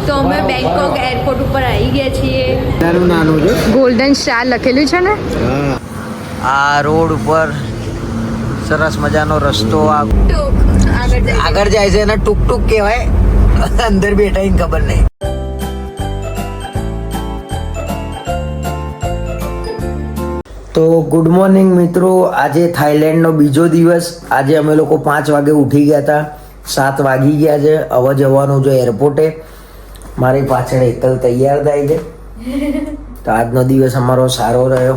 તો અમે Bangkok airport ઉપર આવી ગયા છીએ. નાનું છે, ગોલ્ડન સ્ટાર લખેલું છે ને. આ રોડ ઉપર સરસ મજાનો રસ્તો આગળ જાય છે અને ટુક ટુક કહેવાય. અંદર બેઠા ખબર નહીં. તો ગુડ મોર્નિંગ મિત્રો. આજે થાઈલેન્ડનો બીજો દિવસ. આજે અમે લોકો 5 વાગે ઉઠી ગયા હતા. 7 વાગી ગયા છે. હવે જવાનું છે એરપોર્ટે. મારી પાછળ એકલ તૈયાર થાય છે. તો આજનો દિવસ અમારો સારો રહ્યો.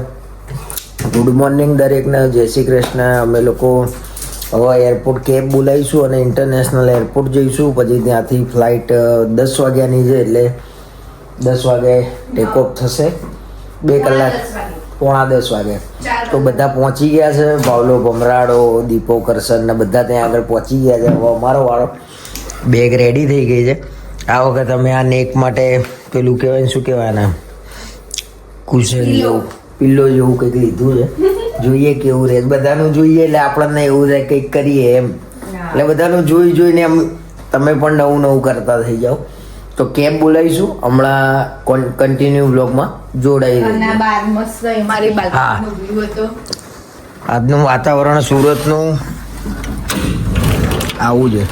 ગુડ મોર્નિંગ દરેકને, જય શ્રી કૃષ્ણ. અમે લોકો હવે એરપોર્ટ કેબ બોલાવીશું અને ઇન્ટરનેશનલ એરપોર્ટ જઈશું. પછી ત્યાંથી ફ્લાઇટ 10 વાગ્યાની છે, એટલે 10 વાગે ટેક ઓફ થશે. 2 કલાક, પોણા 10 વાગે. તો બધા પહોંચી ગયા છે. ભાવલો ભમરાડો, દીપો કરશન ને બધા ત્યાં આગળ પહોંચી ગયા છે. હવે અમારો વાળો. બેગ રેડી થઈ ગઈ છે. આ વખત અમે આ નેક માટે પેલું કહેવાય, શું કહેવાય ને, કુશન જેવું, પિલ્લો જેવું કંઈક લીધું છે. જોઈએ કેવું રહે. બધાનું જોઈએ એટલે આપણને એવું થાય કંઈક કરીએ એમ. એટલે બધાનું જોઈને એમ તમે પણ નવું કરતા થઈ જાઓ. તો કેબ બોલાવીશું. હમણાં કન્ટિન્યુ બ્લોગમાં જોડાઈ રહ્યું. હા, આજનું વાતાવરણ સુરતનું આવું છે.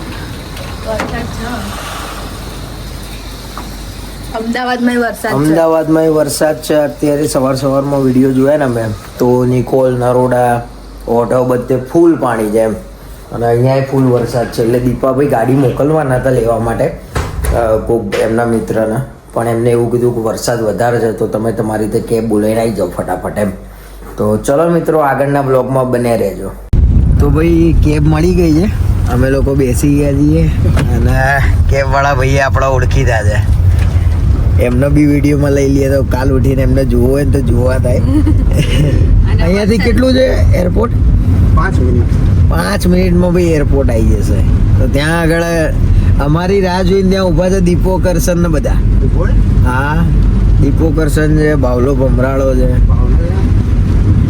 અમદાવાદમાં વરસાદ છે. અત્યારે સવારમાં વિડીયો જોયા ને મેં, તો નિકોલ, નરોડા, ઓઢવ બધે ફૂલ પાણી છે એમ. અને અહીંયા ફૂલ વરસાદ છે. એટલે દીપાભાઈ ગાડી મોકલવાના હતા લેવા માટે કોઈક એમના મિત્રને, પણ એમને એવું કીધું કે વરસાદ વધારે છે તો તમે તમારી રીતે કેબ બોલાવીને આવી જાઓ ફટાફટ એમ. તો ચલો મિત્રો, આગળના બ્લોગમાં બન્યા રહેજો. તો ભાઈ કેબ મળી ગઈ છે. અમે લોકો બેસી ગયા છીએ અને કેબવાળા ભાઈએ આપણા ઓળખીતા છે. એમનો બી વિડીયોમાં લઈ લઈએ તો કાલ ઉઠીને એમને જોવો હોય ને તો જોવા થાય. અહીંયાથી કેટલું છે એરપોર્ટ? 5 મિનિટ. 5 મિનિટમાં ભાઈ એરપોર્ટ આવી જશે. તો ત્યાં આગળ અમારી રાહ જોઈને ત્યાં ઊભા છે દીપો કરશન ને બધા. હા, દીપો કરશન છે, ભાવલો ભમરાળો છે,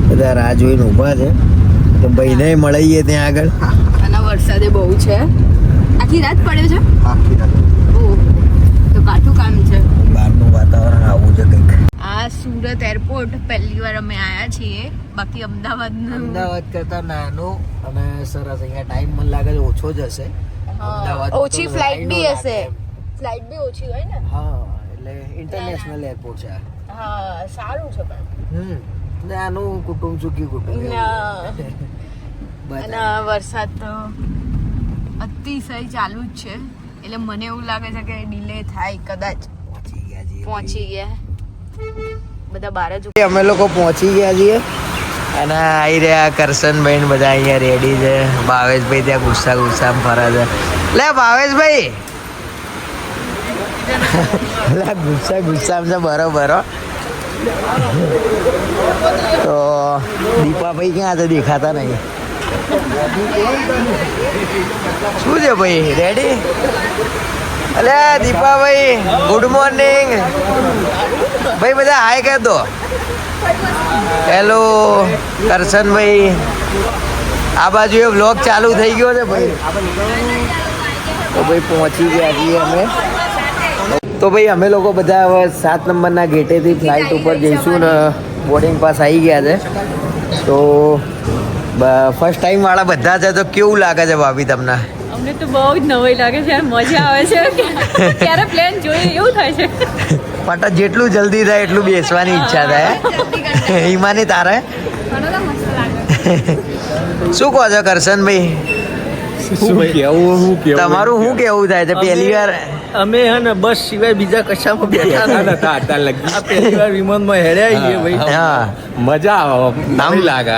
બધા રાહ જોઈને ઊભા છે. તો ભાઈને મળીએ ત્યાં આગળ. અને વરસાદે બહુ છે. આખી રાત પડ્યો છે. આખી રાત. તો કાઠું કામ છે. બહારનું વાતાવરણ આવું છે કંઈક. આ સુરત એરપોર્ટ પહેલી વાર અમે આવ્યા છીએ. બાકી અમદાવાદ કરતા નાનું અને સરસ. અહીંયા ટાઈમ મને લાગે છે ઓછો જ હશે. ઓછી ફ્લાઇટ બી હશે. ફ્લાઇટ બી ઓછી હોય ને. હા, એટલે ઇન્ટરનેશનલ એરપોર્ટ છે. હા, સારું છે પણ. નાનું કુટુંબ, સુખી કુટુંબ. અને વરસાદ તો અતિશય ચાલુ જ છે. એટલે મને એવું લાગે છે કે ડિલે થાય કદાચ. પહોંચી ગયા બધા બહાર જ. અમે લોકો પહોંચી ગયા છીએ અને આવી રહ્યા કરશનભાઈ બધા અહીંયા રેડી છે. ભાવેશભાઈ ત્યાં ગુસ્સામાં ફરે છે. લે ભાવેશભાઈ, ગુસ્સામાં છે બરોબર. તો દીપાભાઈ ક્યાં છે? દેખાતા નહીં. શું છે ભાઈ? રેડી? અલે દીપાભાઈ, ગુડ મોર્નિંગ ભાઈ. બધા હાય કહે દો. હેલો કરશનભાઈ. આ બાજુ એ વ્લોગ ચાલુ થઈ ગયો છે ભાઈ. તો ભાઈ પહોંચી ગયા છીએ અમે. તો ભાઈ અમે લોકો બધા હવે 7 નંબરના ગેટેથી ફ્લાઇટ ઉપર જઈશું ને બોર્ડિંગ પાસ આવી ગયા છે. તો ફર્સ્ટ ટાઈમ વાળા બધા છે. તો કેવું લાગે છે ભાભી તમને? અમને તો બહુ જ નવાઈ લાગે છે. મજા આવે છે. ક્યારે પ્લેન જોઈએ એવું થાય છે. પાટા જેટલું જલ્દી થાય એટલું બેસવાની ઈચ્છા થાય. ઈમાની તારે શું કહો છો કરશનભાઈ? તમારું શું કેવું થાય છે? પહેલી વાર અમે હે ને બસ સિવાય બીજા કશામાં બેઠા નતા. પહેલી વાર વિમાનમાં હેડ્યા છીએ ભાઈ. હા, મજા આવે લાગે.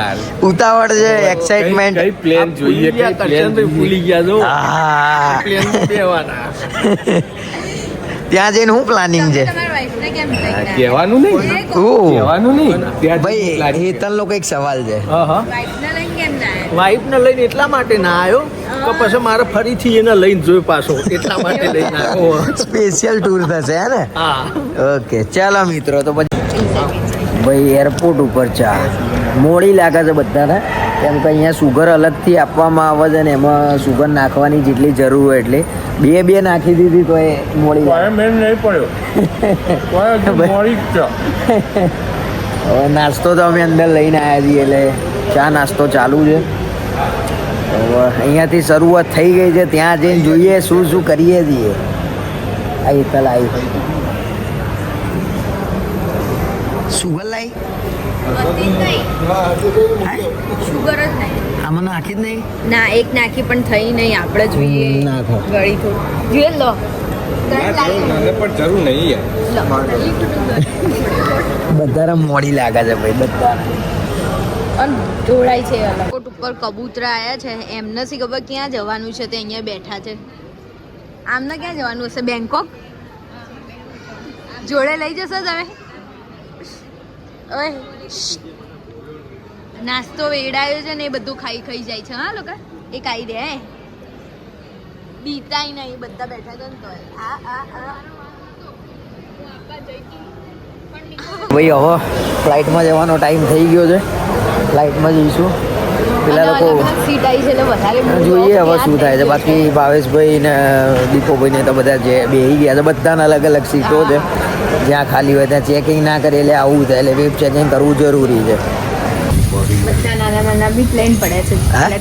ઉતાવળ છે, એક્સાઇટમેન્ટ. કઈ પ્લેન જોઈએ? ભૂલી ગયા છો. હા, પ્લેન બેવાના. ત્યાં જઈને શું પ્લાનિંગ છે? કહેવાનું નહીં. ભાઈ હેતલ નો કઈક સવાલ છે. વાઈફ ને લઈને એટલા માટે ના આવ્યો કે પછી મારે ફરીથી એને લઈને જોયું પાછો. એટલા માટે લઈને આવ્યો. સ્પેશિયલ ટૂર થશે હે ને? હા. ઓકે, ચાલો મિત્રો. તો પછી ભાઈ એરપોર્ટ ઉપર ચા મોડી લાગે છે બધાને. કેમ કે અહીંયા સુગર અલગથી આપવામાં આવે છે ને એમાં સુગર નાખવાની જેટલી જરૂર હોય એટલે બે નાખી દીધી તો એ મોડી લાગે. મેન નહીં પડ્યો મોડી જ છે. હવે નાસ્તો તો અમે અંદર લઈને આવ્યા છીએ એટલે ચા નાસ્તો ચાલુ છે. હવે અહીંયાથી શરૂઆત થઈ ગઈ છે, ત્યાં જઈને જોઈએ શું શું કરીએ છીએ. આ હેતલ આવી સુગર લાવી શુગર જ નહીં આમાં નાખી જ નહીં. ના, એક નાખી પણ થઈ નહીં. આપણે જોઈએ નાખો. ગળી થોડું જોઈએ લો. પણ જરૂર નહીં યાર. બધાને મોડી લાગે છે ભાઈ, બધાને. અને ઢોળાય છે અલગ. કોટ ઉપર કબૂતરા આયા છે, એમને શી ખબર ક્યાં જવાનું છે, તે અહીંયા બેઠા છે. આમને ક્યાં જવાનું હશે? બેંકોક જોડે લઈ જશો તમે? ઓય નાસ્તો વેડાયો છે ને એ બધું ખાઈ ખાઈ જાય છે. હા લોકો એ ખાઈ દે બીતાય નહીં, બધા બેઠા છે ને તો ભાઈ હવે ફ્લાઇટમાં જવાનો ટાઈમ થઈ ગયો છે, ફ્લાઇટમાં જઈશું. પેલા લોકો સીટ આવી છે એટલે વધારે જોઈએ હવે શું થાય છે. બાકી ભાવેશભાઈ ને દીપોભાઈ ને તો બધા જે બેસી ગયા છે, બધાને અલગ અલગ સીટો છે. જ્યાં ખાલી હોય ત્યાં ચેકિંગ ના કરે એટલે આવું થાય, એટલે વેબ ચેકિંગ કરવું જરૂરી છે. બધા નાના નાના બી પ્લેન પડે છે,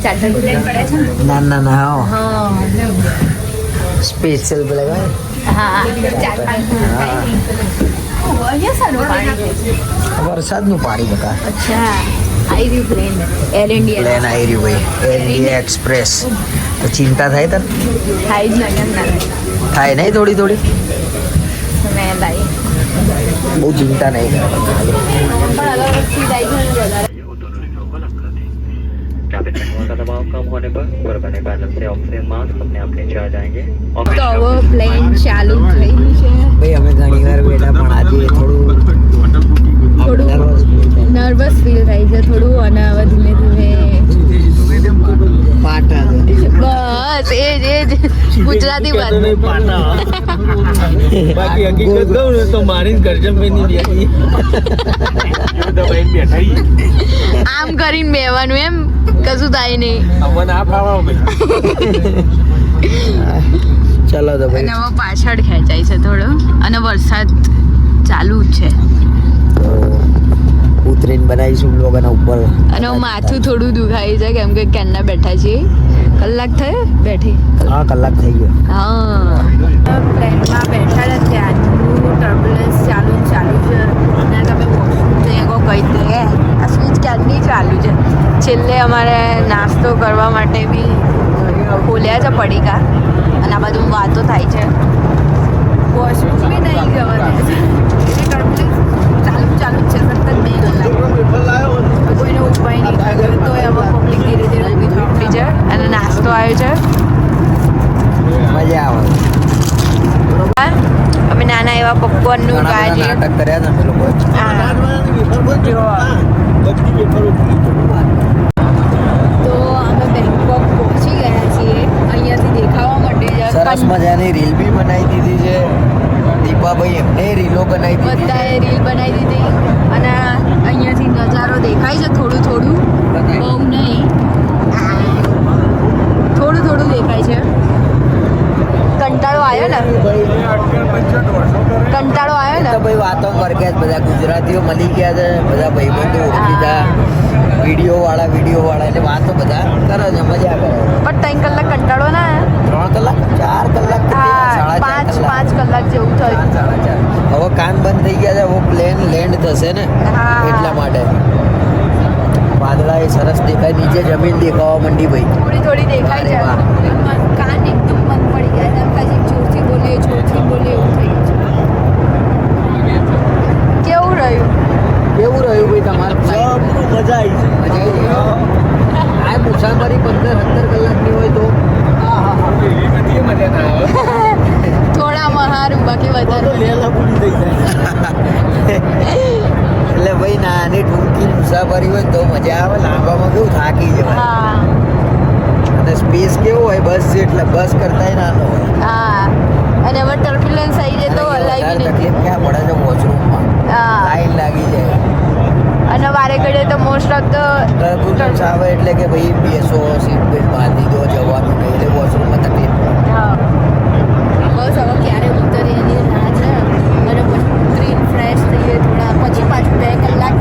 ચાર્ટર પ્લેન પડે છે ને. ના હા સ્પેશિયલ પેલા હા 4-5 અહીંયા સારું પાણી છે. વરસાદનું પાણી બકા. અચ્છા આવી રહ્યું પ્લેન એર ઇન્ડિયા પ્લેન આવી રહ્યું ભાઈ, એર ઇન્ડિયા એક્સપ્રેસ. તો ચિંતા થાય તને? થાય જ નહીં થાય નહીં થોડી થોડી? મેં લાવી બહુ ચિંતા નહીં કરવાની. પણ અલગ અલગ સીટ આવી છે વધારે. का दबाव कम होने पर ऊपर बने पैनल से ऑक्सीजन मास्क अपने आप नीचे आ जाएंगे. તો હવે પ્લેન ચાલુ થઈ ગયું છે. ભાઈ અમે ઘણી વાર બેઠા પણ આજે થોડું નર્વસ ફીલ થાય છે થોડું, અને હવે ધીમે ધીમે પાટા બસ એ જ ગુજરાતી વાત. બાકી હકીકત કહું ને તો મારી કરજણભાઈની બેઠી આમ કરીને બેવાનું એમ કશું થાય નહીં. મને આ ફાવા ચલો તો અને ભાઈ હવે પાછળ ખેંચાય છે થોડો, અને વરસાદ ચાલુ જ છે. ઉતરીને બનાવીશું બ્લોગ અને ઉપર. અને હવે માથું થોડું દુખાય છે કેમ કે ક્યારના બેઠા છીએ. કલાક થયો બેઠી. હા કલાક થઈ ગયો. હા પ્લેનમાં બેઠા જ ત્યારનું ટર્બ્યુલન્સ ચાલુ છે. અને તમે વોશરૂમ કહી દે આ સ્વિચ ક્યારની ચાલુ છે. છેલ્લે અમારે નાસ્તો કરવા માટે બી ખોલ્યા છે પડીકા, અને આ બધું વાતો થાય છે. વોશરૂમ બી નહીં જવા દે છે. ટર્બ્યુલન્સ ચાલુ જ છે સતત 2 કલાક. કોઈને ઉપાય નહીં થાય તો એમાં પબ્લિક ધીરે ધીરે ઊભી થઈ છે. અને નાસ્તો આવ્યો છે. મજા આવે. અમે નાના એવા પોપકોર્નનું ઘણા બધા ગાજી નાટક કર્યા હતા અમે લોકો. તો અમે બેંકોક પહોંચી ગયા છીએ. અહીંયાથી દેખાવા માટે સરસ મજાની રીલ બી બનાવી દીધી છે. દીપાભાઈ એમને રીલો બનાવી દીધી છે. બધાએ રીલ બનાવી દીધી, અને અહીંયાથી નજારો દેખાય છે થોડું થોડું, બહુ નહીં, થોડું થોડું દેખાય છે. કંટાળો આવ્યો ને? કંટાળો આવ્યો ને? તો ભાઈ વાતો કરી ગયા બધા ગુજરાતીઓ મળી ગયા છે, બધા ભાઈબંધો ઓળખી ગયા, વિડીયો વાળા એટલે વાતો બધા કરે છે, મજા કરે. પણ 3 કલાક કંટાળો ના 3 કલાક 4 કલાક હા 5 કલાક જેવું થયું. 4 હવે કાન બંધ થઈ ગયા છે. હવે પ્લેન લેન્ડ થશે ને હા. એટલા માટે વાદળા એ સરસ દેખાય, નીચે જમીન દેખાવા માંડી ભાઈ. થોડી દેખાય છે. વાહ. કાન એકદમ બંધ પડી ગયા છે. પછી જોરથી બોલે એવું થઈ ગયું છે. કેવું રહ્યું? કેવું રહ્યું ભાઈ તમારું flight? મજા આવી છે. મજા આવી ગઈ. આ મુસાફરી 15-17 કલાકની હોય તો થોડા મહારું, બાકી વધારે લેલા પૂરી થઈ જાય. એટલે ભાઈ નાની ટૂંકી મુસાફરી હોય તો મજા આવે. લાંબામાં કેવું થાકી જવાય. હા અને સ્પેસ કેવો હોય બસ એટલે બસ કરતાંય નાનો હોય. હા. અને હવે ટર્બ્યુલન્સ આવી જાય તો હલાય બી નહીં. તકલીફ ક્યાં પડે છે વોશરૂમમાં? હા. લાઈન લાગી જાય. અને વારે ઘડે તો મોસ્ટ ઓફ તો ટર્બ્યુલન્સ આવે એટલે કે ભાઈ બેસો સીટ બેલ્ટ બાંધી દો જવાનું નહીં એટલે વોશરૂમમાં તકલીફ પડે. હા બસ હવે ક્યારે ઉતરી એની ના છે અને પછી ઉતરીને ફ્રેશ થઈએ થોડા પછી પાછું 2 કલાક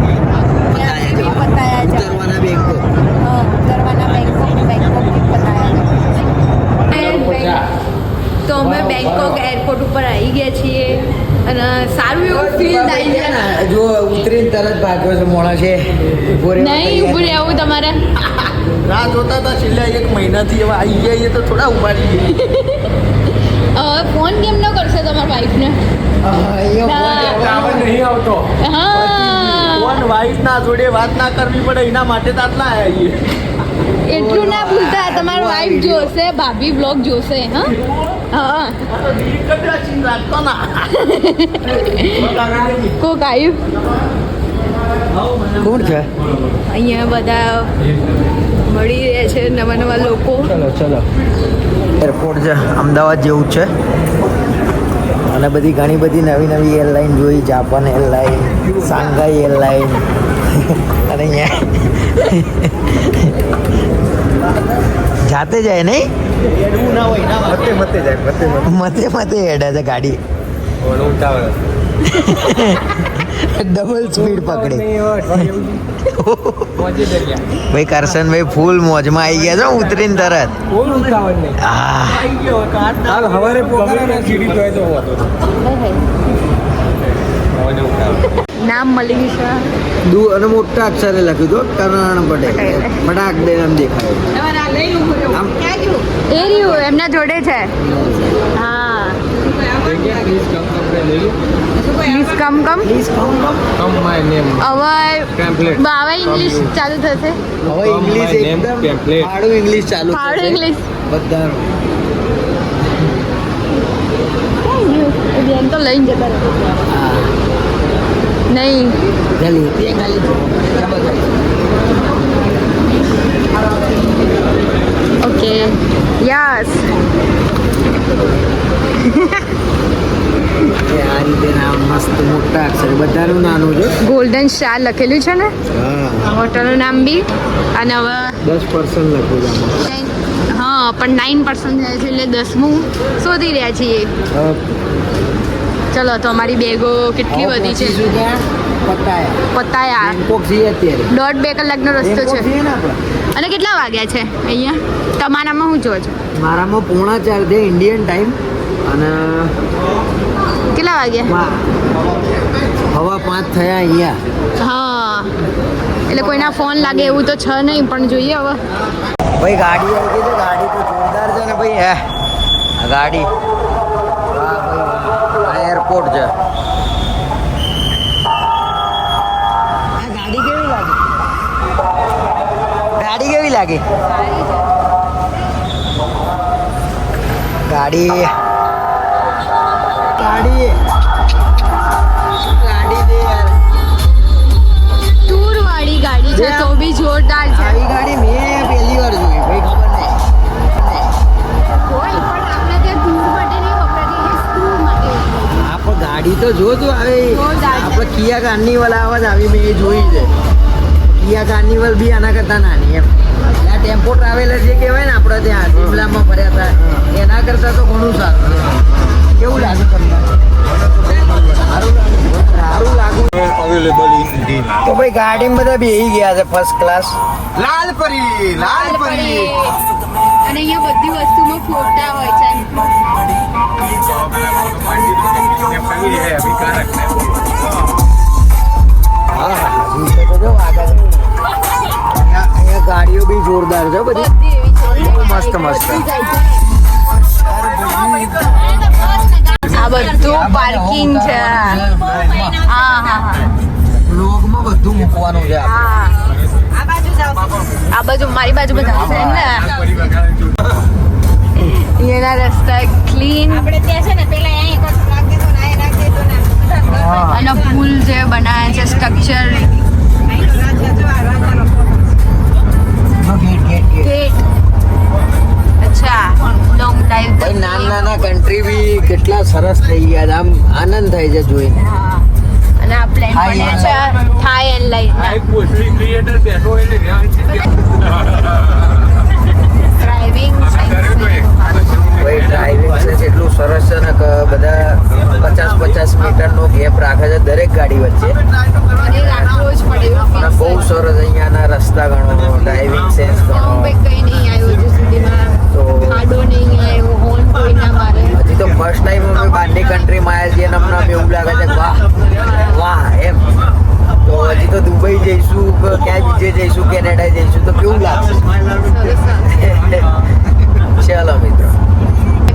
ત્યાંથી પતાયા છે ઉતરવાના બેંકો હા ઉતરવાના બેંકોકથી પતાયા છે તો અમે બેંકોક એરપોર્ટ ઉપર આવી ગયા છીએ અને સારું એવું ફીલ થાય છે ને. જો ઉતરીને તરત ભાગ્યો છે મોણા છે ઊભો રહેવા નહીં તૈયાર ઊભું રહેવું તમારે રાહ જોતા હતા છેલ્લા 1 મહિનાથી હવે આવી જઈએ તો થોડા ઉપાડી જઈએ. હવે ફોન કેમ ન કરશે તમારા વાઈફને ટાવર નહીં આવતો. હા ફોન વાઈફ ના જોડે વાત ના કરવી પડે એના માટે તો આટલા આવીએ. એટલું ના ભૂલતા તમારા વાઈફ જોશે ભાભી બ્લોગ જોશે હા હા રાખતો ના કોક આવ્યું કોણ છે અહીંયા બધા મળી રહ્યા છે નવા નવા લોકો ચલો એરપોર્ટ છે અમદાવાદ જેવું જ છે અને બધી ઘણી બધી નવી નવી એરલાઇન જોઈ જાપાન એરલાઇન શાંઘાઈ એરલાઇન અને અહીંયા જાતે જાય નહીં એડવું ના હોય ના મતે મતે હેડે છે ગાડી ડબલ સ્પીડ પકડે ભાઈ કરશનભાઈ ફૂલ મોજમાં આવી ગયા છો ઉતરીને તરત હા હવારે પોકારા સીડી જોઈ તો હોતો. નામ મળી ગયું દુ અને મોટા અક્ષરે લખ્યું હતું કરણ પટેલ ફટાક દે આમ દેખાય આમ છે એ રહ્યું એમના જોડે છે હા please come Come my name. હવે Pamphlet. હવે ઇંગ્લિશ ચાલુ થશે હવે ઇંગ્લિશ My name, એકદમ pamphlet. ફાડું ઇંગ્લિશ ચાલુ ફાડું થશે. ઇંગ્લિશ. બધાનું બેન તો લઈને જતા રહે હા નહીં જલ્દી તે ખાલી ખબર ઓકે યસ આ રીતે નામ મસ્ત મોટા અક્ષરે બધાનું નાનું છે ગોલ્ડન સ્ટાર લખેલું છે ને હા હોટલનું નામ બી અને હવે 10% લખ્યું છે હા પણ 9% જાય છે એટલે 10મું શોધી રહ્યા છીએ ચલો તો અમારી બેગો કેટલી બધી છે પતાયા બેંકોક છીએ અત્યારે 1.5-2 કલાકનો રસ્તો બેંકોક છે છીએ ને આપણે અને કેટલા વાગ્યા છે અહીંયા તમારામાં શું જો છો મારામાં 3:45 છે ઇન્ડિયન ટાઈમ અને કેટલા વાગ્યા હવા 5 થયા અહીંયા હા એટલે કોઈના ફોન લાગે એવું તો છે નહીં પણ જોઈએ હવે ભાઈ ગાડી આવી ગઈ છે ગાડી તો જોરદાર છે ને ભાઈ હે આ ગાડી હા ભાઈ આ એરપોર્ટ છે આ ગાડી કેવી લાગે ગાડી કેવી લાગે ગાડી ગાડી ગાડી દે યાર ટૂર વાળી ગાડી છે તો બી જોરદાર છે આવી ગાડી મેં પહેલી વાર જોઈ ભાઈ ખબર નહીં કોઈ પણ આપણે ત્યાં ટૂર માટે નહીં વપરાતી ટૂર માટે આ પણ ગાડી તો જો તું આવે જોરદાર છે. આપણે કિયા કાર્નિવલ આવે છે આવી મેં એ જોઈ છે કિયા કાર્નિવલ બી આના કરતા નાની એમ આ ટેમ્પો ટ્રાવેલર જે કહેવાય ને આપણે ત્યાં શિમલામાં ફર્યા હતા એના કરતાં તો ઘણું સારું કેવું લાગે તમને સારું લાગુ Available in India. તો ભાઈ ગાડીમાં બધા બેસી ગયા છે ફર્સ્ટ ક્લાસ લાલ પરી અને અહીંયા બધી વસ્તુમાં ફોટા હોય છે અહીંયા ગાડીઓ બી જોરદાર છે બધી બધી એવી છે મસ્ત મસ્ત આ બધું પાર્કિંગ છે હા હા હા લોગમાં બધું મૂકવાનું છે હા આ બાજુ મારી બાજુ બધા છે ને અહીંયાના રસ્તા ક્લીન આપણે ત્યાં છે ને પેલા અને પુલ જે બનાવ્યા છે structure gate gate gate gate અચ્છા લોંગ ડ્રાઈવ ભાઈ નાના નાના કન્ટ્રી બી કેટલા સરસ થઈ ગયા છે આમ આનંદ થાય છે જોઈને હા અને આ પ્લેન બન્યા છે થાઈ એરલાઇન ક્રિએટર બેઠો એટલે ડ્રાઇવિંગ ભાઈ ડ્રાઇવિંગ સેન્સ એટલું સરસ છે ને કે બધા 50-50 મીટરનો ગેપ રાખે છે દરેક ગાડી વચ્ચે. અને રાખવો જ પડે એવું અને fix બહુ છે. સરસ અહીંયાના રસ્તા ગણો, ડ્રાઇવિંગ સેન્સ ગણો. બોમ્બે કંઈ નહીં આવ્યો હજુ સુધીમાં તો- ખાડો નહીં આવ્યો હોર્ન કોઈ ના મારે હજી તો ફર્સ્ટ ટાઈમ અમે બહારની કન્ટ્રીમાં આવ્યા છીએ અને અમને આમ એવું લાગે છે કે વાહ વાહ એમ. તો હજી તો દુબઈ જઈશું કે ક્યાં બીજે જઈશું, કેનેડા જઈશું તો કેવું લાગશે? ચાલો મિત્રો,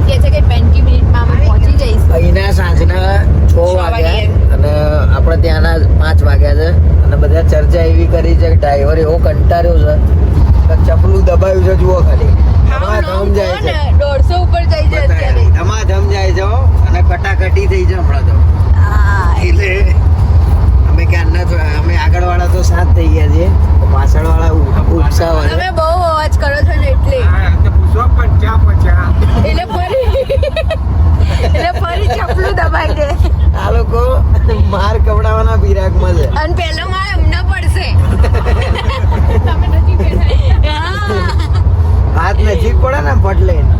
કહે છે કે 20 મિનિટમાં અમે પહોંચી જઈશું. અહીંના સાંજના 6 વાગ્યા અને આપણે ત્યાંના 5 વાગ્યા છે અને બધા ચર્ચા એવી કરી છે કે ડ્રાઈવર એવો કંટાળ્યો છે કે ચપલું દબાવ્યું છે, જુઓ ખાલી ધમાધમ જાય છે, 150 ઉપર જાય છે અત્યારે. ધમાધમ જાય છે હો. અને કટાકટી થઈ છે હમણાં તો. હા, એટલે અમે અમે આગળ વાળા તો સાથ થઈ ગયા છીએ, પાછળ વાળા ઉત્સાહ તમે બહુ અવાજ કરો છો ને એટલે પૂછો પચા એટલે ફરી ચપલું દબાઈ દે આ લોકો માર કવડાવવાના બિરાગમાં છે. અને પેલો માર અમને પડશે તમે નથી બેઠા. હાથ નજીક પડે ને પટ લઈને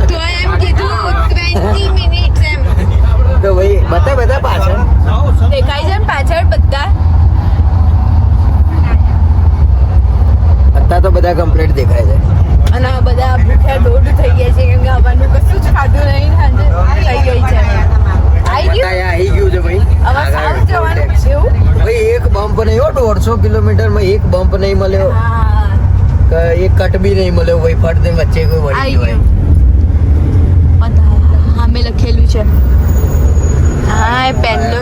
તો એમ કીધું 20 મિનિટ્સ એમ તો ભાઈ બધા પાછળ દેખાય છે ને પાછળ બધા અત્યારે તો બધા કમ્પ્લીટ દેખાય છે. અને આ બધા ભૂખ્યા દોઢ થઈ ગયા છે કેમ કે આવવાનું કશું જ ખાધું નહીં સાંજે થઈ ગઈ છે આવી ગયું આવી ગયું છે ભાઈ. હવે સારું જવાનું એવું ભાઈ એક બમ્પ નહીં હો, 150 કિલોમીટરમાં એક બમ્પ નહીં મળ્યો હા કે એક કટ બી નહીં મળ્યો ભાઈ. ફટ દે વચ્ચે કોઈ વળી આવી ગયું ગયું સામે લખેલું છે હા એ પહેલો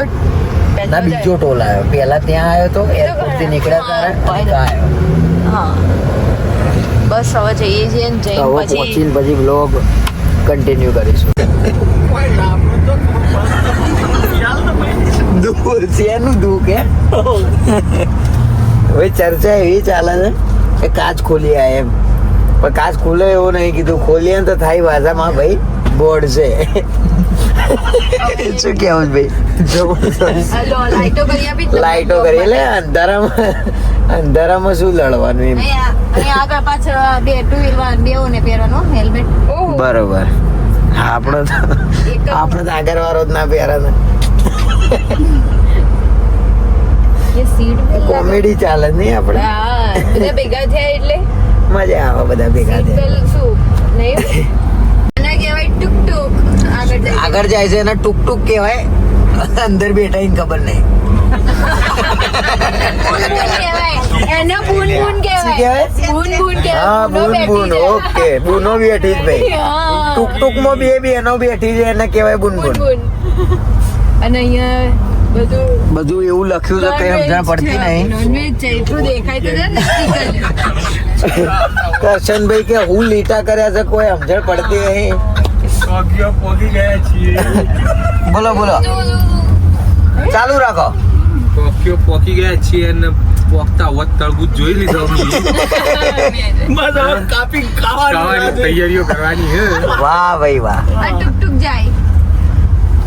ના બીજો ટોલ આવ્યો. પેલા ત્યાં આવ્યો તો એરપોર્ટ થી નીકળ્યા તારે આવ્યો. હા બસ હવે જઈએ છીએ ને જઈને હવે પછી પહોંચીને પછી બ્લોગ કન્ટિન્યુ કરીશું. દૂર છે એનું દુઃખ કે હવે ચર્ચા એવી ચાલે છે કે કાચ ખોલી આ એમ, પણ કાચ ખોલે એવો નહીં કીધું. ખોલીએ ને તો થાય ભાષામાં ભાઈ બોર્ડ છે. શું કેવું ભાઈ? જબરદસ્ત હલો લાઈટો કરી આપી લાઈટો કરી એટલે અંધારામાં શું લડવાનું એમ. અહીંયા આગળ પાછળ બે ટુ વ્હીલર બેઓને પહેરવાનો હેલ્મેટ બરોબર. આપણે તો આગળ વાળો જ ના પહેરે ને. એ સીટ કોમેડી ચાલે નહીં આપણે. હા બધા ભેગા થયા એટલે મજા આવે બધા ભેગા સીટ થાય. બેલ્ટ શું નહીં આને કહેવાય ટુક ટુક આગળ જાય આગળ જાય છે એને ટૂંક ટૂંક કહેવાય, અંદર બેઠા એને ખબર નહીં. કહેવાય એને બૂન બૂન શું કહેવાય કહેવાય? બૂન બૂન કહેવાય હા બૂન બૂન. ઓકે બૂનો બેઠી જ ભાઈ. હા. ટૂંક ટૂંકમાં બે બેનો બેઠી છે એને કહેવાય બૂન બૂન બૂન. બૂન અને અહીંયા બધું એવું લખ્યું છે કઈ સમજણ પડતી નહીં. નોનવેજ છે એટલું દેખાય તો છે ને sticker. કરશનભાઈ કે હું લીટા કર્યા છે કોઈ સમજણ પડતી નહીં. પોગી ગયા છીએ બોલો બોલો ચાલુ રાખો. ટોક્યો પોકી ગયા છીએ અને પોકતા હોત તળગું જોઈ લીધો કાપી ખાવાની તૈયારીઓ કરવાની હે વાહ ભાઈ વાહ. આ ટુક ટુક જાય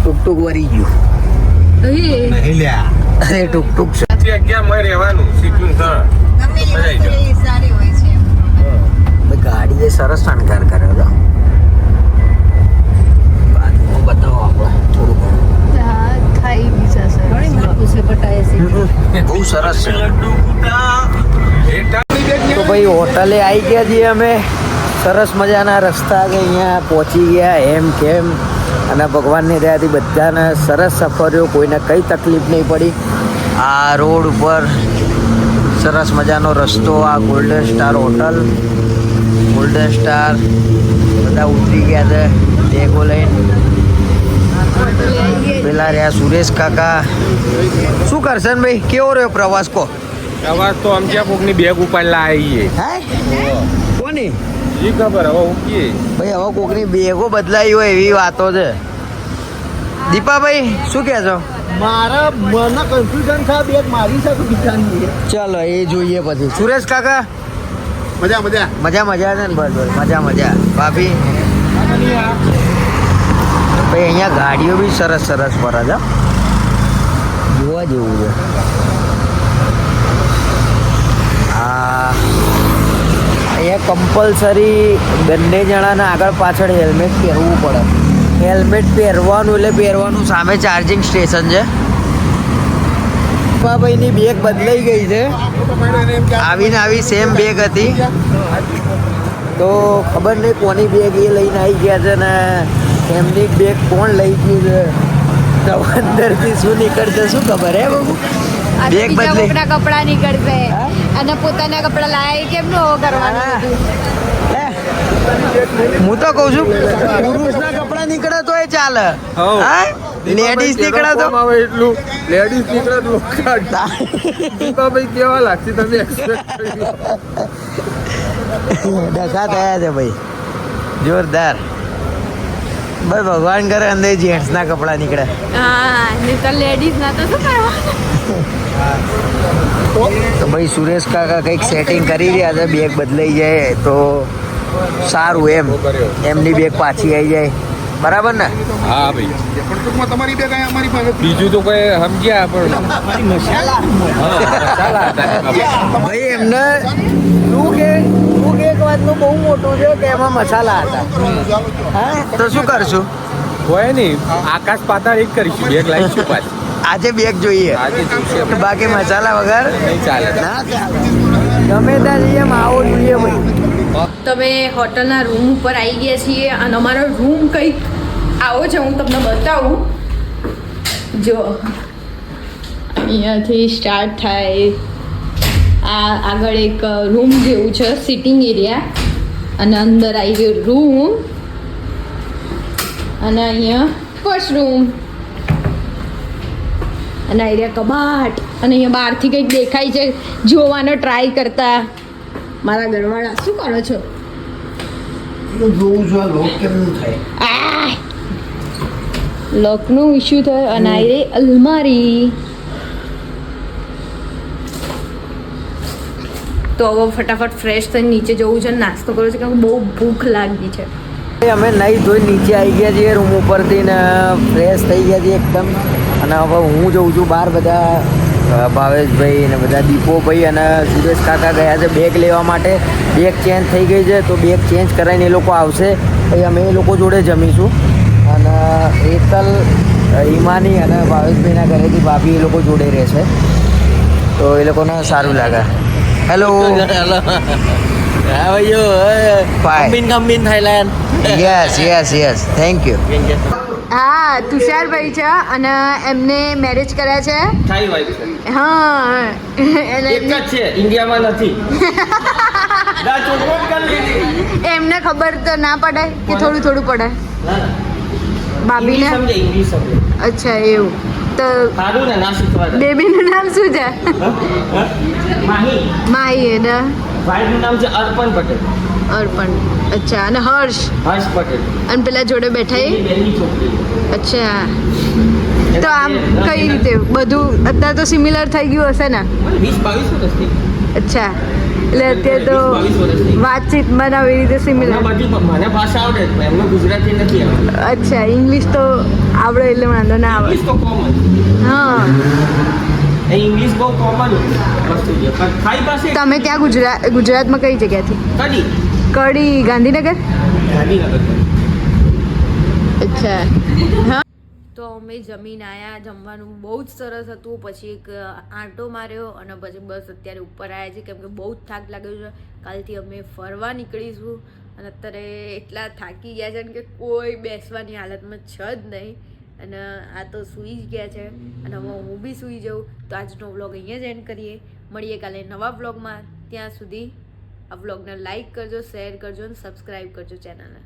ટૂંક ટૂંક વરી ગયું. અહીં નહીં લ્યા અરે ટૂંક ટૂંક છે. ક્યાં મય રહેવાનું શીખ્યું સર ગમે મજા આવી એ વસ્તુ સારી હોય છે ભાઈ ગાડીએ સરસ શણગાર કર્યો હતો. બાજુમાં બતાવો આપણે થોડું ઘણું. ખાઈ બી જશે પૂછે પટાય છે બહુ સરસ છે. તો ભાઈ હોટલે આવી ગયા છીએ અમે. સરસ મજાના રસ્તા કે અહીંયા પહોંચી ગયા એમ કેમ. અને ભગવાનની દયાથી બધાને સરસ સફર રહ્યો, કોઈને કંઈ તકલીફ નહીં પડી. આ રોડ ઉપર સરસ મજાનો રસ્તો. આ golden star hotel, golden star બધા ઉતરી ગયા છે બેગો લઈને. પેલા રહ્યા સુરેશ કાકા. શું કરશે ને ભાઈ, કેવો રહ્યો પ્રવાસ કો? આવાજ તો અમજ્યા કોકની બેગ ઉપાડલા આવીએ હે કોની ઈ ખબર હવે ઉકીએ ભાઈ? હવે કોકની બેગો બદલાઈ હોય એવી વાતો છે. દીપાભાઈ શું કહે છો? મારા મને કન્ફ્યુઝન થાય બેગ મારી છે કે બીજાની છે? ચાલો એ જોઈએ પછી. સુરેશ કાકા મજા મજા મજા મજા છે ને? બસ બસ મજા મજા. ભાભી ભાઈ અહીંયા અહીંયા ગાડીઓ બી સરસ સરસ ફરે છે જોવા જેવું છે. અહીંયા કમ્પલસરી બંને જણાને આગળ પાછળ હેલ્મેટ પહેરવું પડે. હેલ્મેટ પહેરવાનું એટલે પહેરવાનું. સામે ચાર્જિંગ સ્ટેશન છે. ભાઈની બેગ બદલાઈ ગઈ છે. આવીને આવી સેમ બેગ હતી તો ખબર નહીં કોની બેગ એ લઈને આવી ગયા છે ને એમની બેગ કોણ લઈ ગયું છે તો અંદરથી શું નીકળશે શું ખબર હે બાબુ. બેગ બદલાઈ કપડા નીકળશે અને પોતાના કપડા લાય કેમનું કરવાનું. હું તો કઉ છું પુરુષના કપડા નીકળે તો એ ચાલે. હા લેડીઝ નીકળે તો એટલું લેડીઝ નીકળે તો ભાઈ કેવા લાગશે તમે એક્સપેક્ટ કરી ડખા થયા છે ભાઈ જોરદાર. ભાઈ ભગવાન કરે અંદર જેન્ટ્સના કપડા નીકળે. હા નહીં તો લેડીઝ ના તો શું કરવાનું. તો ભાઈ સુરેશ કાકા કંઈક સેટિંગ કરી રહ્યા છે. બેગ બદલાઈ જાય તો સારું એમ. એમની બેગ પાછી આવી જાય બરાબર ને. હા ભાઈ બીજું તો કોઈ સમજ્યા પણ ભાઈ એમને એક વાતનું બહુ મોટું છે કે એમાં મસાલા હતા. હા તો શું કરશું હોય નહીં આકાશ પાતાળ એક કરીશું બેગ લાવીશું પાછી આજે બેગ જોઈએ. આજે જોઈશે બાકી મસાલા વગર નહીં ચાલે. ના ચાલે. ગમે ત્યાં જઈએ આવો જોઈએ ભાઈ. તમે હોટલના રૂમ ઉપર આવી ગયા છીએ અને અમારો રૂમ કંઈક આવો છે. હું તમને બતાવું. જો અહીંયાથી સ્ટાર્ટ થાય. આ આગળ એક રૂમ જેવું છે સિટિંગ એરિયા અને અંદર આવી ગયો રૂમ અને અહીંયા વોશરૂમ અને એરિયા કબાટ અને અહીંયા બહારથી કંઈક દેખાય છે જોવાનો ટ્રાય કરતા. મારા ઘરવાળા શું કરો છો? જોવું છું આ લોક કેમનું થાય. લોકનું ઇશ્યુ થયો અને આ રહી અલમારી. તો હવે ફટાફટ ફ્રેશ થઈને નીચે જવું છે નાસ્તો કરવો છે કારણ કે બહુ ભૂખ લાગી છે. અમે નહીં ધોઈ નીચે આવી ગયા છીએ રૂમ ઉપરથી ને ફ્રેશ થઈ ગયા છીએ એકદમ. અને હવે હું જઉં છું બહાર. બધા ભાવેશભાઈ ને બધા દીપોભાઈ અને સુરેશ કાકા ગયા છે બેગ લેવા માટે. બેગ ચેન્જ થઈ ગઈ છે તો બેગ ચેન્જ કરાવીને એ લોકો આવશે. પછી અમે એ લોકો જોડે જમીશું. અને હેતલ હિમાની અને ભાવેશભાઈના ઘરેથી ભાભી એ લોકો જોડે રહેશે તો એ લોકોને સારું લાગે. Hello Thailand. Yes thank you. હા તુષારભાઈ છે અને એમને મેરેજ કર્યા છે. થાઈ વાઈફ છે. હા એટલે એક જ છે ઇન્ડિયામાં નથી. એમને ખબર તો ના પડે કે થોડું થોડું પડે ભાભીને. ઇંગ્લિશ સમજે. અચ્છા એવું તો સારું ને ના શીખવા દે. બેબીનું નામ શું છે? માહી. માહી ને ભાઈનું નામ છે અર્પણ પટેલ. અર્પણ. અચ્છા અને હર્ષ હર્ષ પટેલ. અને પેલા જોડે બેઠા એ? એની બેનની છોકરી. અચ્છા તો આમ કઈ રીતે બધું અત્યારે તો સિમિલર થઈ ગયું હશે ને? 20-22 વર્ષથી. અચ્છા એટલે અત્યારે તો વાતચીતમાં આવી રીતે સિમિલર. મને ભાષા આવડે છે, એમને ગુજરાતી નથી આવડે. અચ્છા ઇંગ્લિશ તો આવડે એટલે વાંધો ના આવે. ઇંગ્લિશ તો કોમન. હા એ ઇંગ્લિશ બહુ કોમન વસ્તુ છે પણ થાઈ પાસે તમે ત્યાં ગુજરાતમાં કઈ જગ્યાથી? કડી કડી ગાંધીનગર. ગાંધીનગર. અચ્છા હા. તો અમે જમીન આવ્યા. જમવાનું બહુ જ સરસ હતું. પછી એક આંટો માર્યો અને પછી બસ અત્યારે ઉપર આવ્યા છે કેમ કે બહુ જ થાક લાગ્યો છે. કાલથી અમે ફરવા નીકળીશું અને અત્યારે એટલા થાકી ગયા છે કે કોઈ બેસવાની હાલતમાં છે જ નહીં. અને આ તો સૂઈ જ ગયા છે અને હવે હું બી સૂઈ જાઉં. તો આજનો વ્લોગ અહીંયા જ એન્ડ કરીએ. મળીએ કાલે નવા વ્લોગમાં. ત્યાં સુધી આ વ્લોગને લાઈક કરજો, શેર કરજો અને સબસ્ક્રાઈબ કરજો ચેનલને.